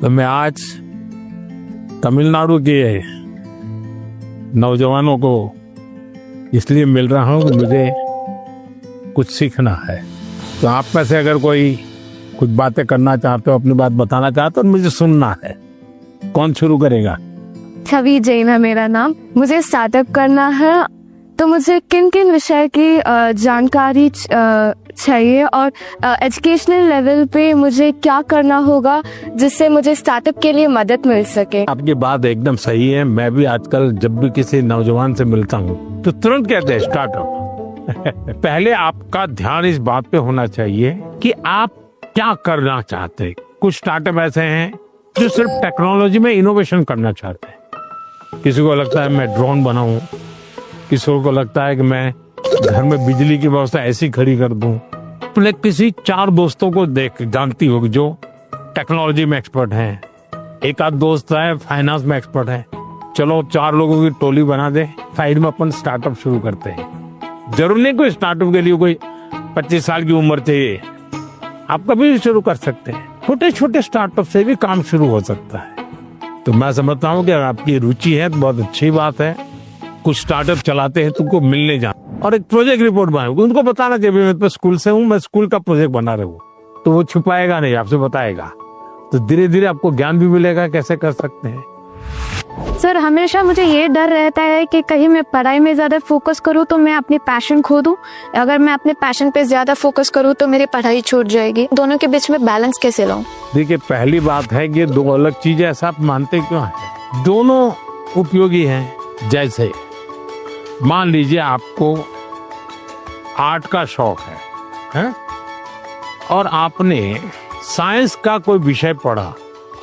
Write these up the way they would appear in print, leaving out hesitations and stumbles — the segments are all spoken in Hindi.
तो मैं आज तमिलनाडु के नौजवानों को इसलिए मिल रहा हूँ कि मुझे कुछ सीखना है। तो आप में से अगर कोई कुछ बातें करना चाहते हो, अपनी बात बताना चाहते हो, तो मुझे सुनना है। कौन शुरू करेगा? छवि जैन है मेरा नाम। मुझे स्टार्टअप करना है, तो मुझे किन किन विषय की जानकारी चाहिए और एजुकेशनल लेवल पे मुझे क्या करना होगा जिससे मुझे स्टार्टअप के लिए मदद मिल सके। आपकी बात एकदम सही है। मैं भी आजकल जब भी किसी नौजवान से मिलता हूँ तो तुरंत कहते हैं स्टार्टअप। पहले आपका ध्यान इस बात पे होना चाहिए कि आप क्या करना चाहते हैं। कुछ स्टार्टअप ऐसे हैं जो सिर्फ टेक्नोलॉजी में इनोवेशन करना चाहते हैं। किसी को लगता है मैं ड्रोन बनाऊं, किसी को लगता है कि मैं घर में बिजली की व्यवस्था ऐसी खड़ी कर दूं। अपने किसी 4 दोस्तों को देख जानती हो जो टेक्नोलॉजी में एक्सपर्ट हैं। एक आध दोस्त है फाइनेंस में एक्सपर्ट है। चलो 4 लोगों की टोली बना दे, साइड में अपन स्टार्टअप शुरू करते हैं। जरूर नहीं कोई स्टार्टअप के लिए कोई 25 साल की उम्र चाहिए। आप कभी भी शुरू कर सकते हैं। छोटे छोटे स्टार्टअप से भी काम शुरू हो सकता है। तो मैं समझता हूँ कि अगर आपकी रुचि है तो बहुत अच्छी बात है। कुछ स्टार्टअप चलाते हैं, तुमको मिलने जाना और एक प्रोजेक्ट रिपोर्ट बनाओगे, उनको बताना चाहिए मैं तो स्कूल से हूँ, मैं स्कूल का प्रोजेक्ट बना रहा हूँ। तो वो छुपाएगा नहीं, आपसे बताएगा। तो धीरे धीरे आपको ज्ञान भी मिलेगा कैसे कर सकते हैं। सर, हमेशा मुझे ये डर रहता है कि कहीं मैं पढ़ाई में ज्यादा फोकस करूँ तो मैं अपनी पैशन खो दूँ। अगर मैं अपने पैशन पे ज्यादा फोकस करूँ तो मेरी पढ़ाई छूट जाएगी। दोनों के बीच में बैलेंस कैसे लाऊं? देखिए, पहली बात है कि 2 अलग चीजें, ऐसा आप मानते क्यों हैं? दोनों उपयोगी हैं। जैसे मान लीजिए आपको आर्ट का शौक है? और आपने साइंस का कोई विषय पढ़ा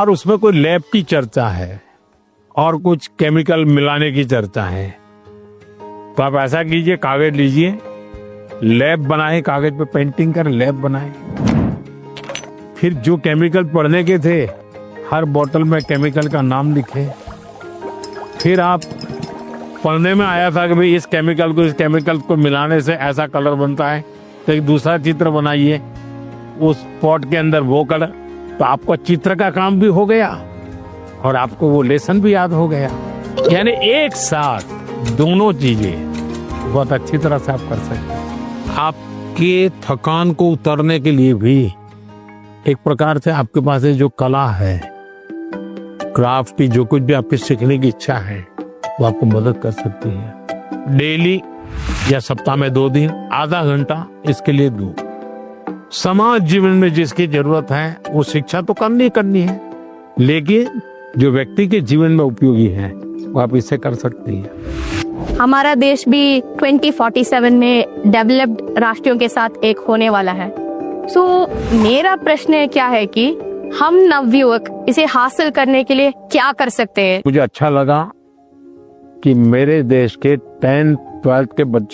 और उसमें कोई लैब की चर्चा है और कुछ केमिकल मिलाने की चर्चा है। तो आप ऐसा कीजिए, कागज लीजिए, लैब बनाए, कागज पे पेंटिंग कर लैब बनाए। फिर जो केमिकल पढ़ने के थे हर बोतल में केमिकल का नाम लिखे। फिर आप पढ़ने में आया था कि भाई इस केमिकल को मिलाने से ऐसा कलर बनता है, तो एक दूसरा चित्र बनाइए उस पॉट के अंदर वो कलर। तो आपको चित्र का काम भी हो गया और आपको वो लेसन भी याद हो गया। यानी एक साथ दोनों चीजें बहुत अच्छी तरह से आप कर सकते हैं। आपके थकान को उतरने के लिए भी एक प्रकार से आपके पास जो कला है, क्राफ्ट की, जो कुछ भी आपकी सीखने की इच्छा है, वो आपको मदद कर सकती है। डेली या सप्ताह में 2 दिन आधा घंटा इसके लिए दो। समाज जीवन में जिसकी जरूरत है वो शिक्षा तो करनी है, लेकिन जो व्यक्ति के जीवन में उपयोगी है वो आप इससे कर सकती है। हमारा देश भी 2047 में डेवलप्ड राष्ट्रों के साथ एक होने वाला है। मेरा प्रश्न क्या है कि हम नवयुवक इसे हासिल करने के लिए क्या कर सकते हैं? मुझे अच्छा लगा कि मेरे देश के 10th 12th के बच्चे